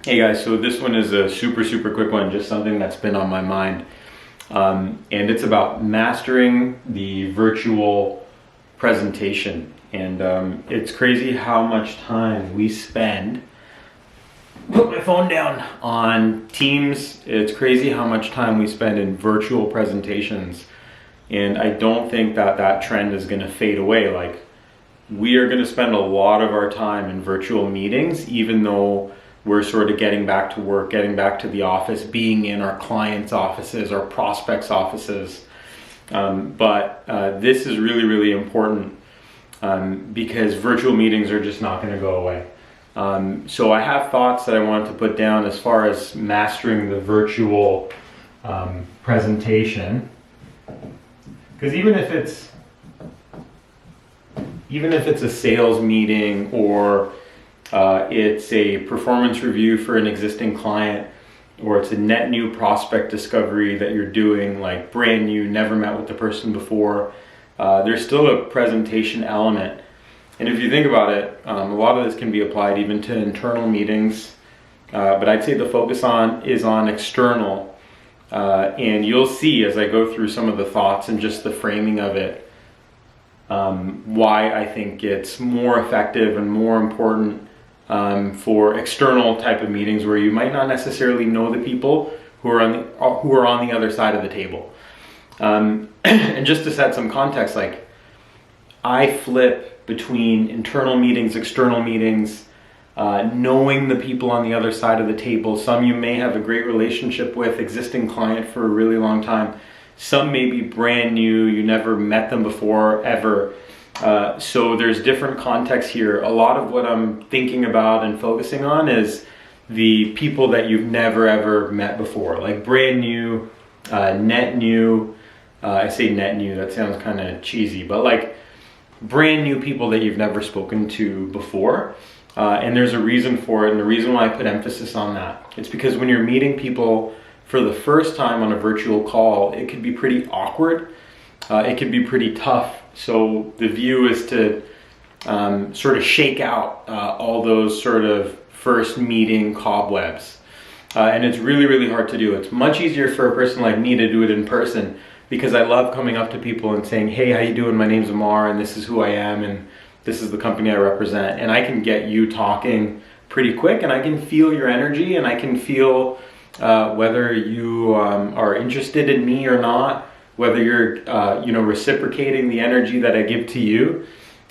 Hey guys, so this one is a super quick one, just something that's been on my mind. And it's about mastering the virtual presentation. And it's crazy how much time we spend, put my phone down, on Teams. It's crazy how much time we spend in virtual presentations. And I don't think that that trend is gonna fade away. Like, we are gonna spend a lot of our time in virtual meetings, even though we're sort of getting back to work, getting back to the office, being in our clients' offices, our prospects' offices. But this is really important because virtual meetings are just not going to go away. So I have thoughts that I wanted to put down as far as mastering the virtual presentation. Because even if it's a sales meeting or it's a performance review for an existing client, or it's a net new prospect discovery that you're doing, like brand new, never met with the person before, there's still a presentation element. And if you think about it, a lot of this can be applied even to internal meetings, but I'd say the focus is on external. And you'll see as I go through some of the thoughts and just the framing of it, why I think it's more effective and more important for external type of meetings where you might not necessarily know the people who are on the other side of the table. And just to set some context, like, I flip between internal meetings, external meetings, knowing the people on the other side of the table. Some you may have a great relationship with, existing client for a really long time. Some may be brand new, you never met them before, ever. So there's different contexts here. A lot of what I'm thinking about and focusing on is the people that you've never ever met before, like brand new, net new. I say net new, that sounds kind of cheesy, but like brand new people that you've never spoken to before. And there's a reason for it, and the reason why I put emphasis on that, it's because when you're meeting people for the first time on a virtual call, it could be pretty awkward. It can be pretty tough. So the view is to sort of shake out all those sort of first meeting cobwebs. And it's really hard to do. It's much easier for a person like me to do it in person, because I love coming up to people and saying, hey, how you doing? My name's Amar, and this is who I am, and this is the company I represent. And I can get you talking pretty quick, and I can feel your energy, and I can feel whether you are interested in me or not, whether you're reciprocating the energy that I give to you.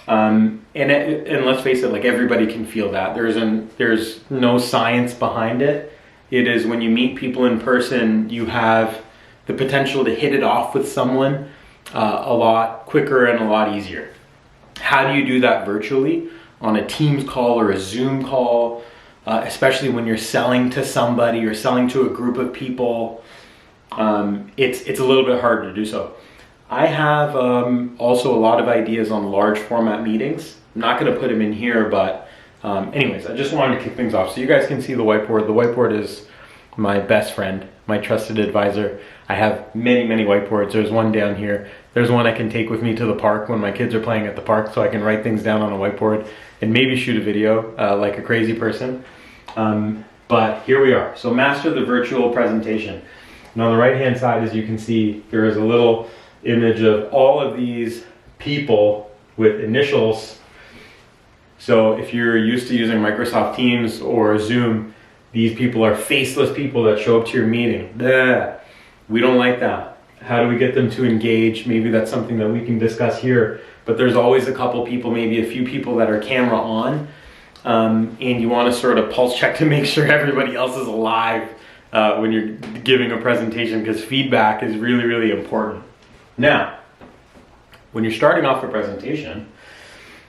And let's face it, like, everybody can feel that. There's no science behind it. It is when you meet people in person, you have the potential to hit it off with someone a lot quicker and a lot easier. How do you do that virtually on a Teams call or a Zoom call, especially when you're selling to somebody or selling to a group of people? It's a little bit harder to do so. I have also a lot of ideas on large format meetings. I'm not going to put them in here, but anyways, I just wanted to kick things off so you guys can see the whiteboard. The whiteboard is my best friend, my trusted advisor. I have many whiteboards. There's one down here. There's one I can take with me to the park when my kids are playing at the park, so I can write things down on a whiteboard and maybe shoot a video like a crazy person. But here we are. So master the virtual presentation. And on the right hand side, as you can see, there is a little image of all of these people with initials. So if you're used to using Microsoft Teams or Zoom, these people are faceless people that show up to your meeting. Blah. We don't like that. How do we get them to engage? Maybe that's something that we can discuss here. But there's always a couple people, maybe a few people that are camera on, and you want to sort of pulse check to make sure everybody else is alive when you're giving a presentation, because feedback is really important. Now, when you're starting off a presentation,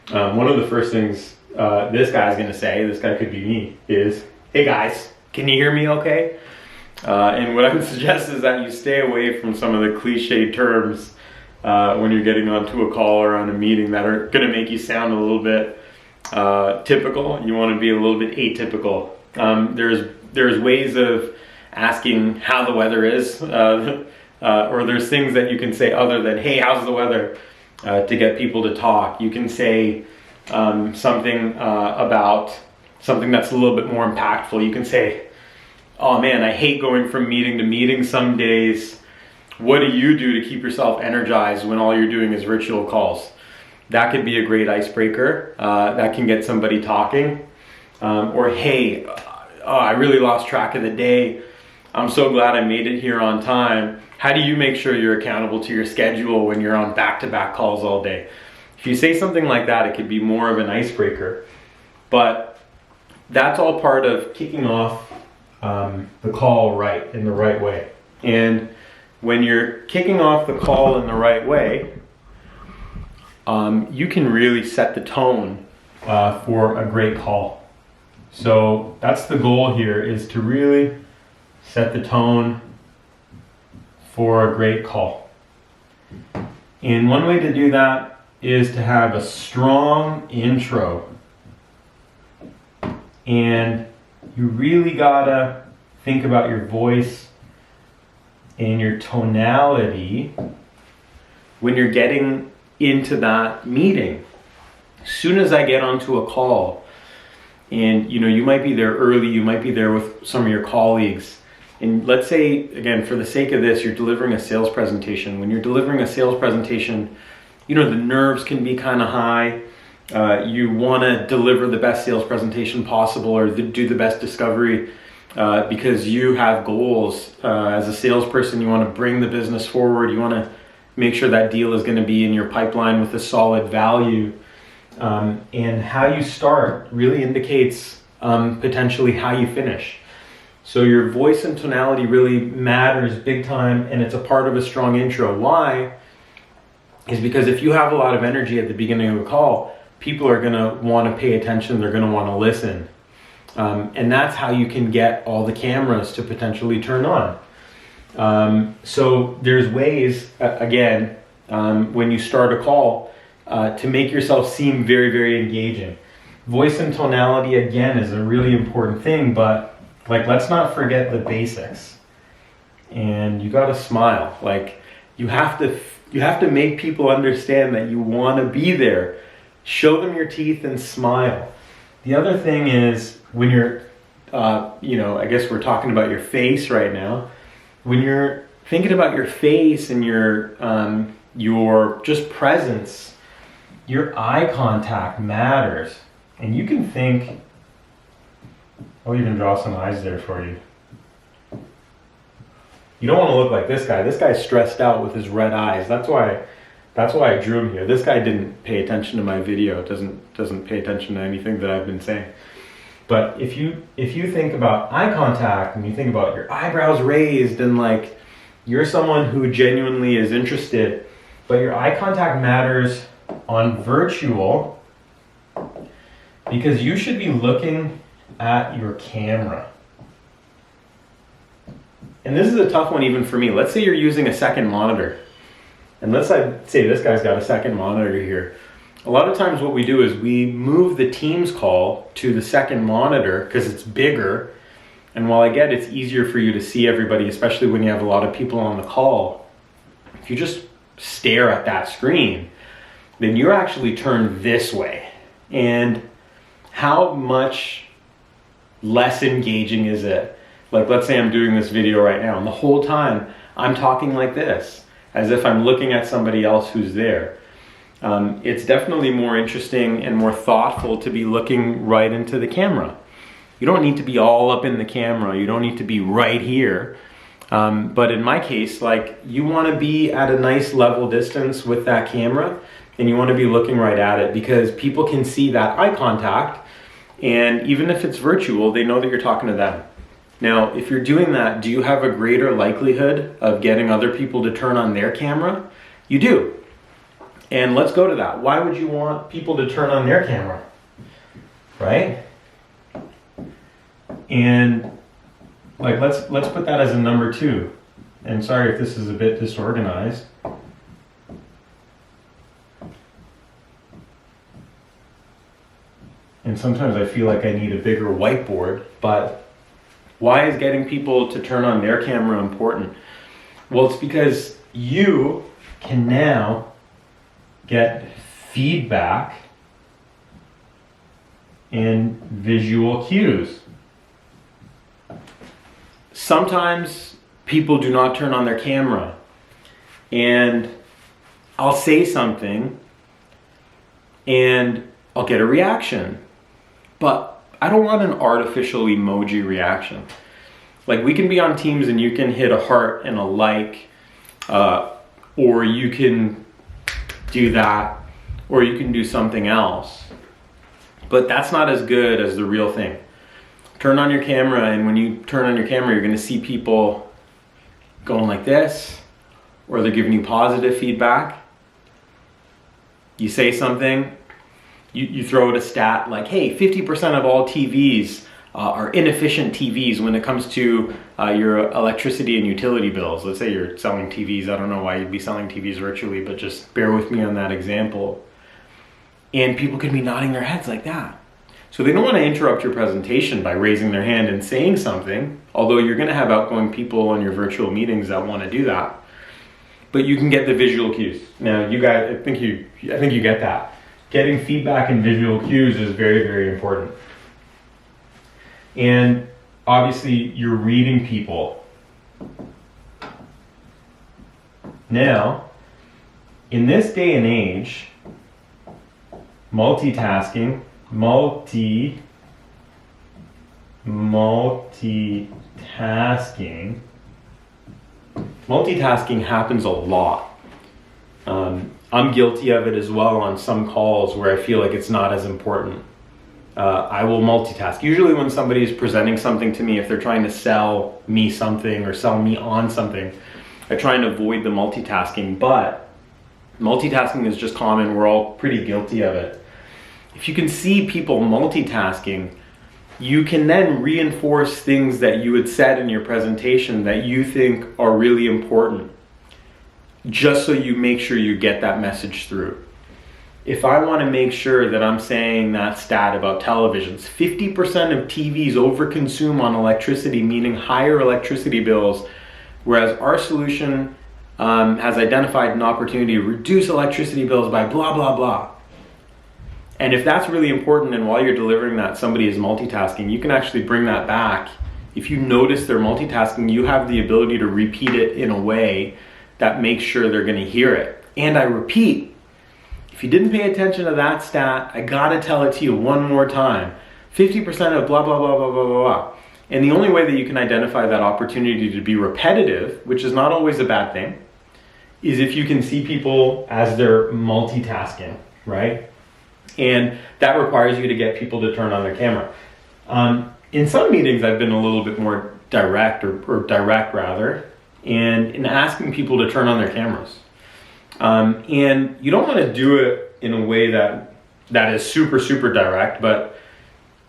one of the first things this guy's going to say, this guy could be me, is, hey guys, can you hear me okay? And what I would suggest is that you stay away from some of the cliched terms when you're getting onto a call or on a meeting that are going to make you sound a little bit typical. You want to be a little bit atypical. There's ways of asking how the weather is, or there's things that you can say other than, hey, how's the weather, to get people to talk. You can say something about something that's a little bit more impactful. You can say, oh man, I hate going from meeting to meeting some days. What do you do to keep yourself energized when all you're doing is virtual calls? That could be a great icebreaker. That can get somebody talking. Or hey, I really lost track of the day. I'm so glad I made it here on time. How do you make sure you're accountable to your schedule when you're on back-to-back calls all day? If you say something like that, it could be more of an icebreaker. But that's all part of kicking off the call in the right way. And when you're kicking off the call in the right way, you can really set the tone for a great call. So that's the goal here, is to really set the tone for a great call. And one way to do that is to have a strong intro. And you really gotta think about your voice and your tonality when you're getting into that meeting. As soon as I get onto a call, and you might be there early, you might be there with some of your colleagues, and let's say, again, for the sake of this, you're delivering a sales presentation. When you're delivering a sales presentation, the nerves can be kind of high. You want to deliver the best sales presentation possible, or do the best discovery, because you have goals. As a salesperson, you want to bring the business forward. You want to make sure that deal is going to be in your pipeline with a solid value. And how you start really indicates potentially how you finish. So your voice and tonality really matters big time, and it's a part of a strong intro. Why? Is because if you have a lot of energy at the beginning of a call, people are going to want to pay attention, they're going to want to listen. And that's how you can get all the cameras to potentially turn on. So there's ways, again, when you start a call, to make yourself seem very, very engaging. Voice and tonality, again, is a really important thing, but let's not forget the basics. And you gotta smile. You have to make people understand that you want to be there. Show them your teeth and smile. The other thing is, when you're, I guess we're talking about your face right now. When you're thinking about your face and your just presence, your eye contact matters. And you can think, I'll even draw some eyes there for you. You don't want to look like this guy. This guy's stressed out with his red eyes. That's why I drew him here. This guy didn't pay attention to my video. Doesn't pay attention to anything that I've been saying. But if you think about eye contact, and you think about your eyebrows raised, and you're someone who genuinely is interested, but your eye contact matters on virtual, because you should be looking at your camera. And this is a tough one even for me. Let's say you're using a second monitor, and let's say this guy's got a second monitor here. A lot of times what we do is we move the Teams call to the second monitor because it's bigger, and while I get it's easier for you to see everybody, especially when you have a lot of people on the call, if you just stare at that screen, then you're actually turned this way. And how much less engaging is it? Let's say I'm doing this video right now, and the whole time I'm talking like this, as if I'm looking at somebody else who's there. It's definitely more interesting and more thoughtful to be looking right into the camera. You don't need to be all up in the camera. You don't need to be right here. But in my case, you want to be at a nice level distance with that camera, and you want to be looking right at it, because people can see that eye contact, and even if it's virtual, they know that you're talking to them. Now, if you're doing that, do you have a greater likelihood of getting other people to turn on their camera? You do. And let's go to that. Why would you want people to turn on their camera? Right? And let's put that as a number 2. And sorry if this is a bit disorganized. And sometimes I feel like I need a bigger whiteboard, but why is getting people to turn on their camera important? Well, it's because you can now get feedback and visual cues. Sometimes people do not turn on their camera, and I'll say something and I'll get a reaction, but I don't want an artificial emoji reaction. Like, we can be on Teams and you can hit a heart and a like, or you can do that, or you can do something else. But that's not as good as the real thing. Turn on your camera, and when you turn on your camera, you're gonna see people going like this, or they're giving you positive feedback. You say something, you throw out a stat like, hey, 50% of all TVs are inefficient TVs when it comes to your electricity and utility bills. Let's say you're selling TVs. I don't know why you'd be selling TVs virtually, but just bear with me on that example. And people could be nodding their heads like that. So they don't want to interrupt your presentation by raising their hand and saying something, although you're going to have outgoing people on your virtual meetings that want to do that. But you can get the visual cues. Now, you guys, I think you get that. Getting feedback and visual cues is very, very important. And obviously, you're reading people. Now, in this day and age, multitasking happens a lot. I'm guilty of it as well on some calls where I feel like it's not as important. I will multitask. Usually when somebody is presenting something to me, if they're trying to sell me something or sell me on something, I try and avoid the multitasking, but multitasking is just common. We're all pretty guilty of it. If you can see people multitasking, you can then reinforce things that you had said in your presentation that you think are really important, just so you make sure you get that message through. If I want to make sure that I'm saying that stat about televisions, 50% of TVs overconsume on electricity, meaning higher electricity bills, whereas our solution has identified an opportunity to reduce electricity bills by blah, blah, blah. And if that's really important, and while you're delivering that, somebody is multitasking, you can actually bring that back. If you notice they're multitasking, you have the ability to repeat it in a way that makes sure they're going to hear it. And I repeat, if you didn't pay attention to that stat, I gotta tell it to you one more time. 50% of blah, blah, blah, blah, blah, blah, blah. And the only way that you can identify that opportunity to be repetitive, which is not always a bad thing, is if you can see people as they're multitasking, right? And that requires you to get people to turn on their camera. In some meetings, I've been a little bit more direct, or direct rather, and in asking people to turn on their cameras. And you don't want to do it in a way that is super, super direct, but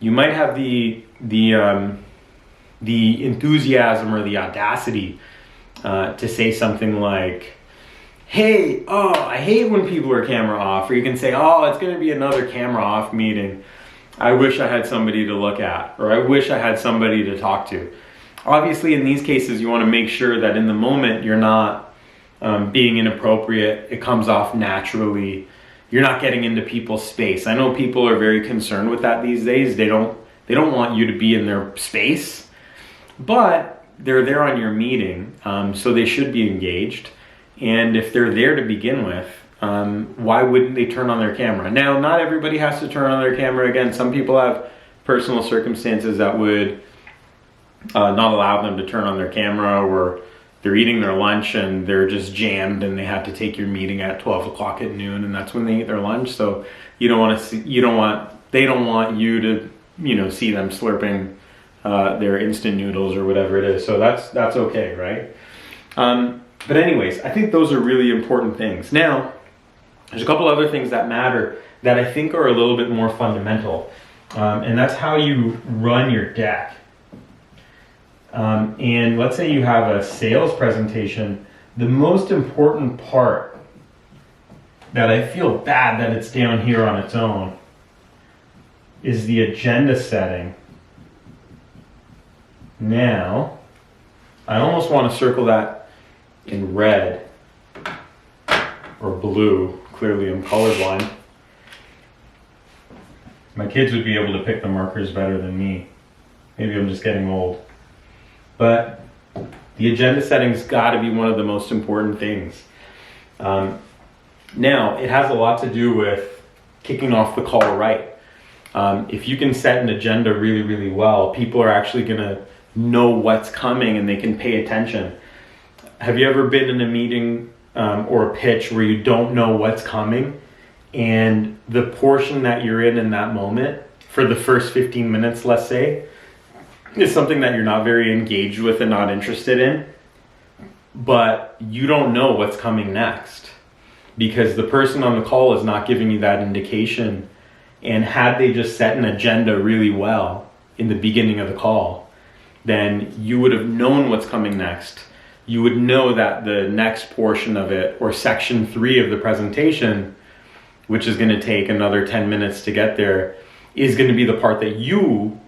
you might have the enthusiasm or the audacity to say something like, hey, I hate when people are camera off. Or you can say, it's going to be another camera off meeting. I wish I had somebody to look at, or I wish I had somebody to talk to. Obviously, in these cases, you want to make sure that in the moment you're not being inappropriate. It comes off naturally. You're not getting into people's space. I know people are very concerned with that these days. They don't want you to be in their space, but they're there on your meeting, so they should be engaged. And if they're there to begin with, why wouldn't they turn on their camera? Now, not everybody has to turn on their camera. Again, some people have personal circumstances that would not allow them to turn on their camera, or they're eating their lunch and they're just jammed and they have to take your meeting at 12 o'clock at noon, and that's when they eat their lunch. So they don't want you to, see them slurping their instant noodles or whatever it is. So that's okay, right? But anyways, I think those are really important things. Now, there's a couple other things that matter that I think are a little bit more fundamental, and that's how you run your deck. And let's say you have a sales presentation. The most important part that I feel bad that it's down here on its own is the agenda setting. Now, I almost want to circle that in red or blue. Clearly I'm colorblind. My kids would be able to pick the markers better than me. Maybe I'm just getting old. But the agenda setting's got to be one of the most important things. Now, it has a lot to do with kicking off the call right. If you can set an agenda really, really well, people are actually going to know what's coming and they can pay attention. Have you ever been in a meeting or a pitch where you don't know what's coming, and the portion that you're in that moment for the first 15 minutes, let's say, is something that you're not very engaged with and not interested in, but you don't know what's coming next because the person on the call is not giving you that indication. And had they just set an agenda really well in the beginning of the call, then you would have known what's coming next. You would know that the next portion of it, or section 3 of the presentation, which is going to take another 10 minutes to get there, is going to be the part that you,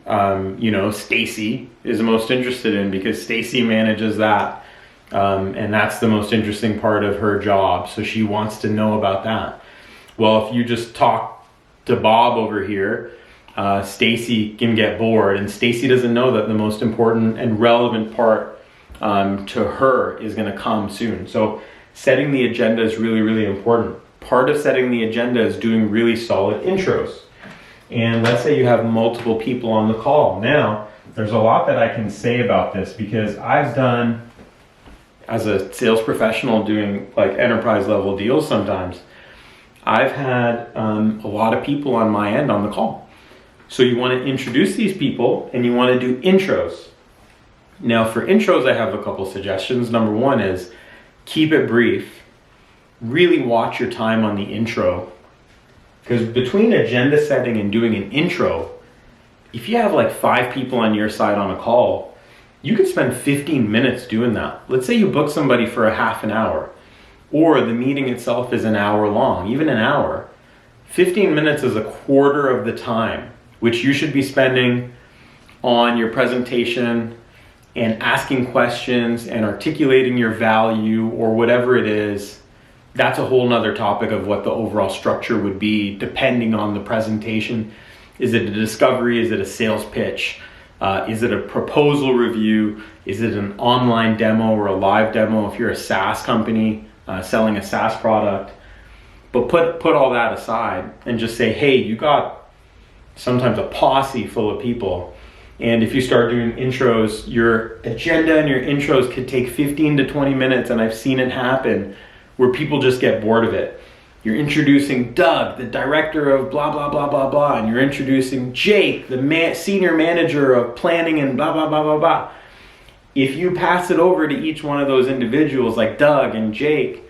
Stacy is most interested in, because Stacy manages that. And that's the most interesting part of her job. So she wants to know about that. Well, if you just talk to Bob over here, Stacy can get bored, and Stacy doesn't know that the most important and relevant part to her is going to come soon. So setting the agenda is really, really important. Part of setting the agenda is doing really solid intros. And let's say you have multiple people on the call. Now, there's a lot that I can say about this, because I've done, as a sales professional doing like enterprise level deals sometimes, I've had a lot of people on my end on the call. So you want to introduce these people and you want to do intros. Now for intros, I have a couple suggestions. Number one is keep it brief. Really watch your time on the intro. Because between agenda setting and doing an intro, if you have like 5 people on your side on a call, you could spend 15 minutes doing that. Let's say you book somebody for a half an hour, or the meeting itself is an hour long, even an hour. 15 minutes is a quarter of the time, which you should be spending on your presentation and asking questions and articulating your value or whatever it is. That's a whole nother topic of what the overall structure would be depending on the presentation. Is it a discovery? Is it a sales pitch? Is it a proposal review? Is it an online demo or a live demo if you're a SaaS company selling a SaaS product? But put all that aside and just say, hey, you got sometimes a posse full of people. And if you start doing intros, your agenda and your intros could take 15 to 20 minutes, and I've seen it happen where people just get bored of it. You're introducing Doug, the director of blah, blah, blah, blah, blah, and you're introducing Jake, the senior manager of planning and blah, blah, blah, blah, blah. If you pass it over to each one of those individuals like Doug and Jake,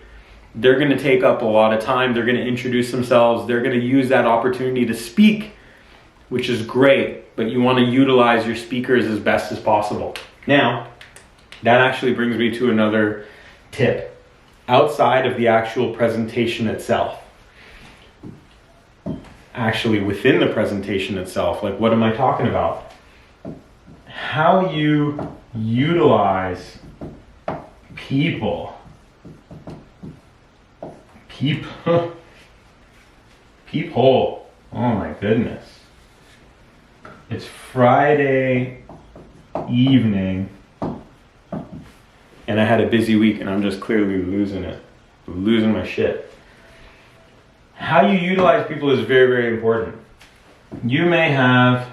they're going to take up a lot of time. They're going to introduce themselves. They're going to use that opportunity to speak, which is great, but you want to utilize your speakers as best as possible. Now, that actually brings me to another tip. Outside of the actual presentation itself, actually within the presentation itself, like what am I talking about? How you utilize people. Peephole. Oh my goodness. It's Friday evening. And I had a busy week, and I'm just clearly losing my shit. How you utilize people is very, very important. You may have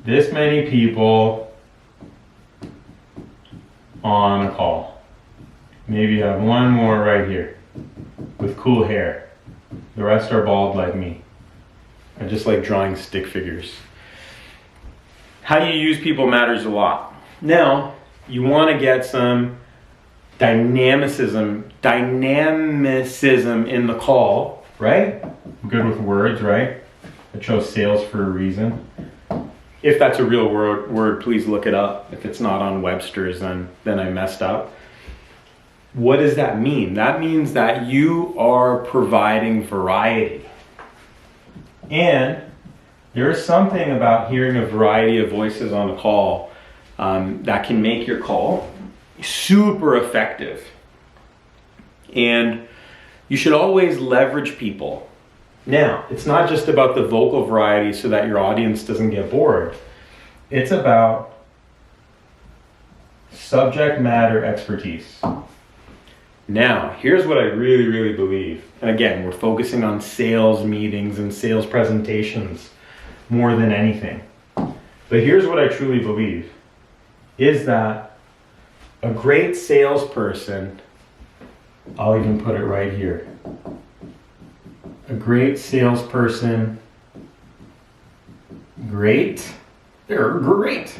this many people on a call. Maybe you have one more right here with cool hair. The rest are bald like me. I just like drawing stick figures. How you use people matters a lot. Now, you want to get some dynamicism in the call, right? I'm good with words, right? I chose sales for a reason. If that's a real word, please look it up. If it's not on Webster's, then I messed up. What does that mean? That means that you are providing variety. And there's something about hearing a variety of voices on a call that can make your call super effective. And you should always leverage people. Now, it's not just about the vocal variety so that your audience doesn't get bored. It's about subject matter expertise. Now, here's what I really, really believe. And again, we're focusing on sales meetings and sales presentations more than anything. But here's what I truly believe, is that a great salesperson, I'll even put it right here. A great salesperson, they're great,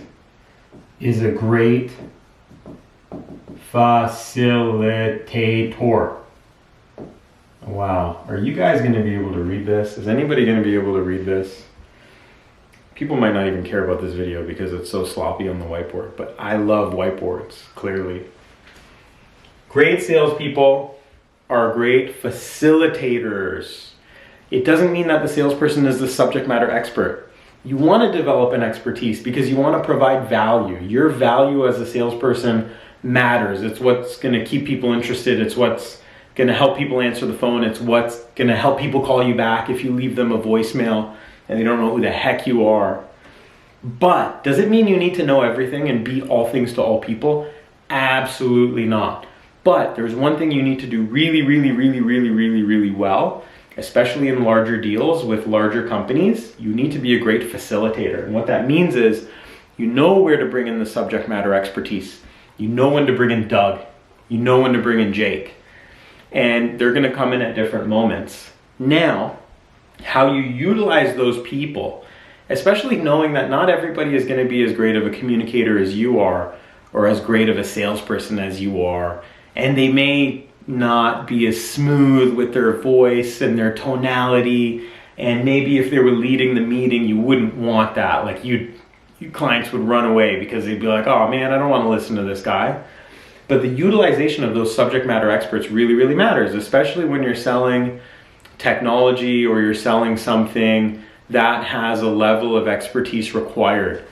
is a great facilitator. Wow, are you guys going to be able to read this? Is anybody going to be able to read this? People might not even care about this video because it's so sloppy on the whiteboard, but I love whiteboards, clearly. Great salespeople are great facilitators. It doesn't mean that the salesperson is the subject matter expert. You want to develop an expertise because you want to provide value. Your value as a salesperson matters. It's what's going to keep people interested. It's what's going to help people answer the phone. It's what's going to help people call you back if you leave them a voicemail and they don't know who the heck you are. But does it mean you need to know everything and be all things to all people? Absolutely not. But there's one thing you need to do really, really, really, really, really, really well, especially in larger deals with larger companies. You need to be a great facilitator. And what that means is you know where to bring in the subject matter expertise. You know when to bring in Doug. You know when to bring in Jake. And they're going to come in at different moments. Now, how you utilize those people, especially knowing that not everybody is going to be as great of a communicator as you are, or as great of a salesperson as you are, and they may not be as smooth with their voice and their tonality, and maybe if they were leading the meeting, you wouldn't want that. Like you clients would run away because they'd be like, oh man, I don't want to listen to this guy. But the utilization of those subject matter experts really, really matters, especially when you're selling technology or you're selling something that has a level of expertise required.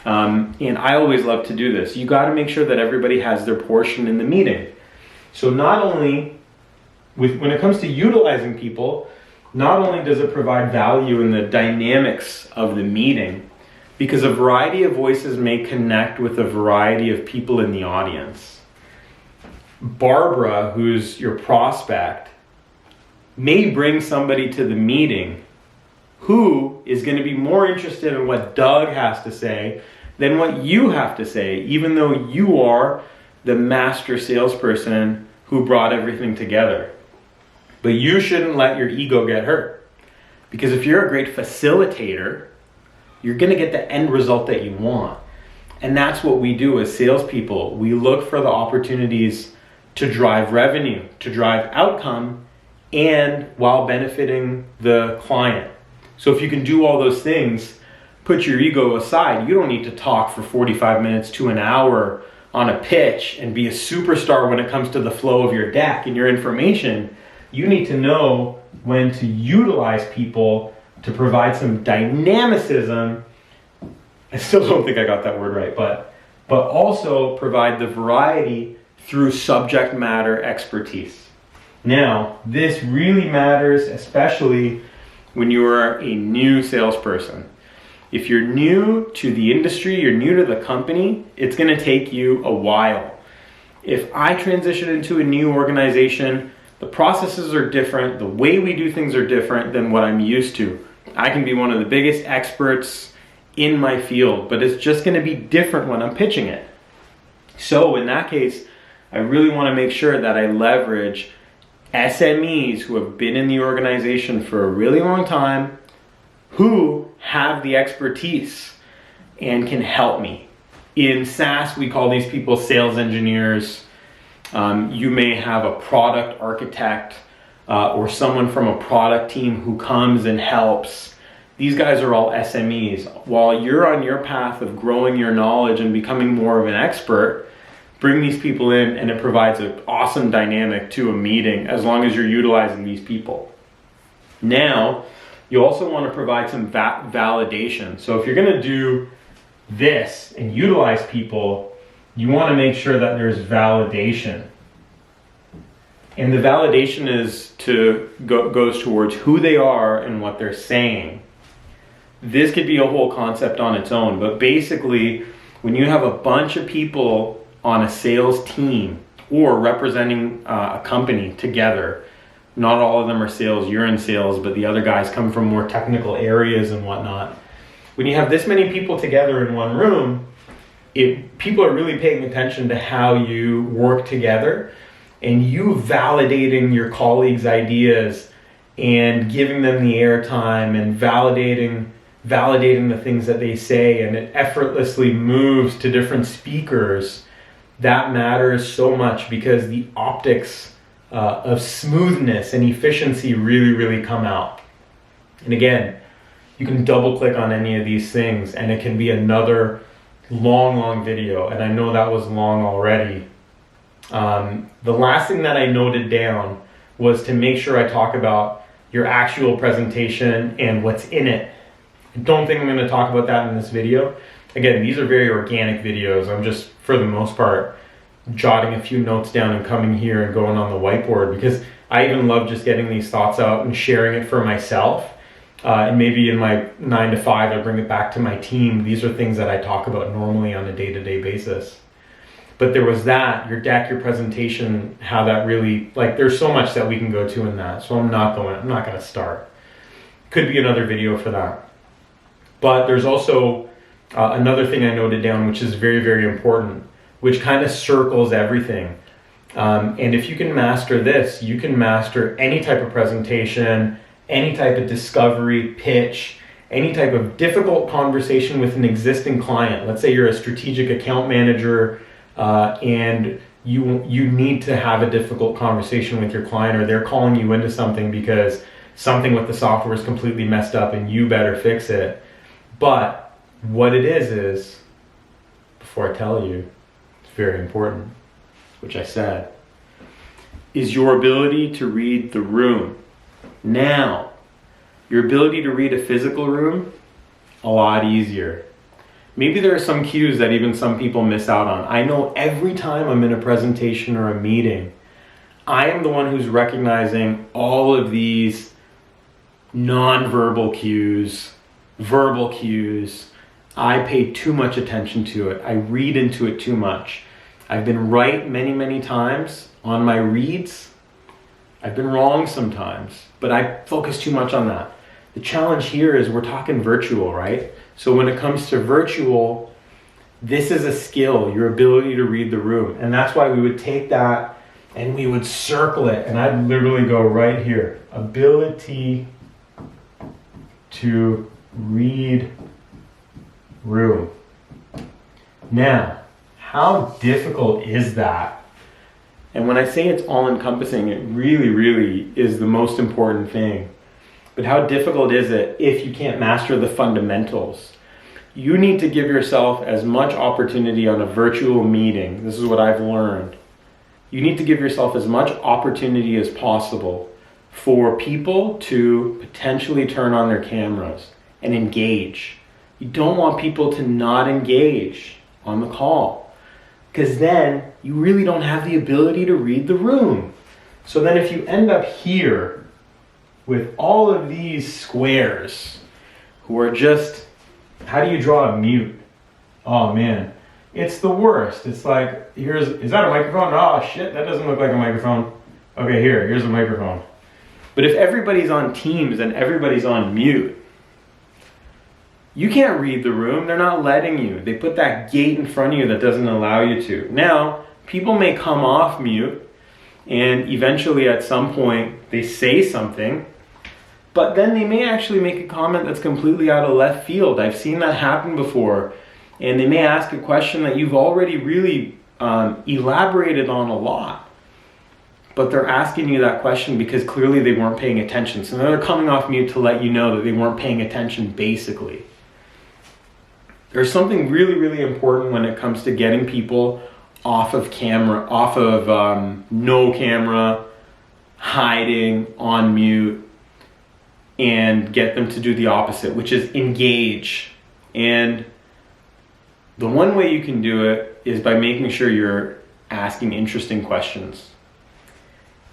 And I always love to do this. You got to make sure that everybody has their portion in the meeting. So not only, when it comes to utilizing people, not only does it provide value in the dynamics of the meeting, because a variety of voices may connect with a variety of people in the audience. Barbara, who's your prospect, may bring somebody to the meeting who is going to be more interested in what Doug has to say than what you have to say, even though you are the master salesperson who brought everything together. But you shouldn't let your ego get hurt. Because if you're a great facilitator, you're going to get the end result that you want. And that's what we do as salespeople. We look for the opportunities to drive revenue, to drive outcome, and while benefiting the client. So if you can do all those things, put your ego aside. You don't need to talk for 45 minutes to an hour on a pitch and be a superstar when it comes to the flow of your deck and your information. You need to know when to utilize people to provide some dynamicism. I still don't think I got that word right, but also provide the variety through subject matter expertise. Now, this really matters, especially when you are a new salesperson. If you're new to the industry, you're new to the company, it's going to take you a while. If I transition into a new organization, the processes are different, the way we do things are different than what I'm used to. I can be one of the biggest experts in my field, but it's just going to be different when I'm pitching it. So in that case, I really want to make sure that I leverage SMEs who have been in the organization for a really long time, who have the expertise and can help me. In SaaS, we call these people sales engineers. You may have a product architect or someone from a product team who comes and helps. These guys are all SMEs. While you're on your path of growing your knowledge and becoming more of an expert, bring these people in and it provides an awesome dynamic to a meeting as long as you're utilizing these people. Now, you also want to provide some validation. So if you're going to do this and utilize people, you want to make sure that there's validation. And the validation goes towards who they are and what they're saying. This could be a whole concept on its own, but basically, when you have a bunch of people on a sales team or representing a company together, not all of them are sales, you're in sales, but the other guys come from more technical areas and whatnot. When you have this many people together in one room, people are really paying attention to how you work together, and you validating your colleagues' ideas and giving them the airtime and validating the things that they say, and it effortlessly moves to different speakers. That matters so much because the optics of smoothness and efficiency really come out. And again, you can double click on any of these things and it can be another long video, and I know that was long already. The last thing that I noted down was to make sure I talk about your actual presentation and what's in it. I don't think I'm going to talk about that in this video. Again, these are very organic videos. I'm just, for the most part, jotting a few notes down and coming here and going on the whiteboard, because I even love just getting these thoughts out and sharing it for myself. And maybe in my 9 to 5, I bring it back to my team. These are things that I talk about normally on a day-to-day basis. But there was that, your deck, your presentation, how that really, like, there's so much that we can go to in that. So I'm not going to start. Could be another video for that. But there's also another thing I noted down, which is very important, which kind of circles everything. And if you can master this, you can master any type of presentation, any type of discovery, pitch, any type of difficult conversation with an existing client. Let's say you're a strategic account manager and you need to have a difficult conversation with your client, or they're calling you into something because something with the software is completely messed up and you better fix it. But what it is, before I tell you, it's very important, which I said, is your ability to read the room. Now, your ability to read a physical room, a lot easier. Maybe there are some cues that even some people miss out on. I know every time I'm in a presentation or a meeting, I am the one who's recognizing all of these non-verbal cues, verbal cues. I pay too much attention to it. I read into it too much. I've been right many times on my reads. I've been wrong sometimes, but I focus too much on that. The challenge here is we're talking virtual, right? So when it comes to virtual, this is a skill, your ability to read the room. And that's why we would take that and we would circle it. And I'd literally go right here. Ability to read room. Now, how difficult is that? And when I say it's all-encompassing, it really is the most important thing. But how difficult is it if you can't master the fundamentals? You need to give yourself as much opportunity on a virtual meeting. This is what I've learned. You need to give yourself as much opportunity as possible for people to potentially turn on their cameras and engage. You don't want people to not engage on the call, because then you really don't have the ability to read the room. So then if you end up here with all of these squares who are just, how do you draw a mute? Oh man, it's the worst. It's like, is that a microphone? Oh shit, that doesn't look like a microphone. Okay, here's a microphone. But if everybody's on Teams and everybody's on mute, you can't read the room. They're not letting you. They put that gate in front of you that doesn't allow you to. Now, people may come off mute and eventually at some point they say something, but then they may actually make a comment that's completely out of left field. I've seen that happen before. And they may ask a question that you've already really elaborated on a lot. But they're asking you that question because clearly they weren't paying attention. So they're coming off mute to let you know that they weren't paying attention, basically. There's something really important when it comes to getting people off of camera, off of no camera, hiding, on mute, and get them to do the opposite, which is engage. And the one way you can do it is by making sure you're asking interesting questions.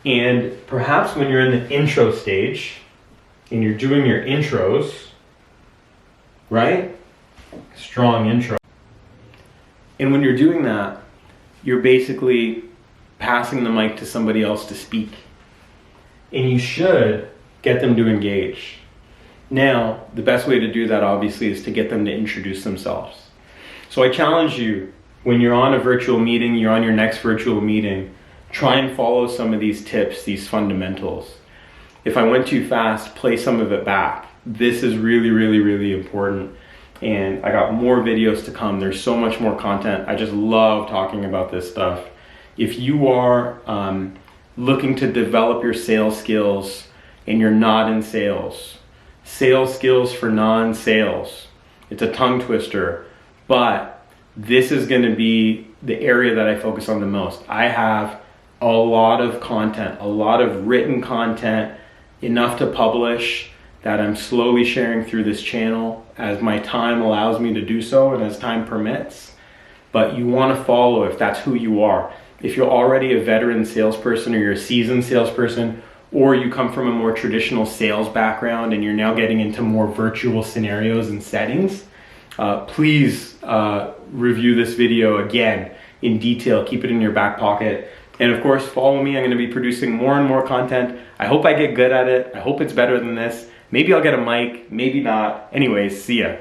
And perhaps when you're in the intro stage and you're doing your intros, right? Strong intro. And when you're doing that, you're basically passing the mic to somebody else to speak. And you should get them to engage. Now, the best way to do that obviously is to get them to introduce themselves. So I challenge you, when you're on a virtual meeting, you're on your next virtual meeting, try and follow some of these tips, these fundamentals. If I went too fast, play some of it back. This is really, really, really important. And I got more videos to come. There's so much more content. I just love talking about this stuff. If you are looking to develop your sales skills and you're not in sales skills for non-sales, it's a tongue twister, but this is going to be the area that I focus on the most. I have a lot of content, a lot of written content, enough to publish, that I'm slowly sharing through this channel as my time allows me to do so and as time permits. But you want to follow if that's who you are. If you're already a veteran salesperson or you're a seasoned salesperson, or you come from a more traditional sales background and you're now getting into more virtual scenarios and settings, please review this video again in detail. Keep it in your back pocket. And of course, follow me. I'm going to be producing more and more content. I hope I get good at it. I hope it's better than this. Maybe I'll get a mic, maybe not. Anyways, see ya.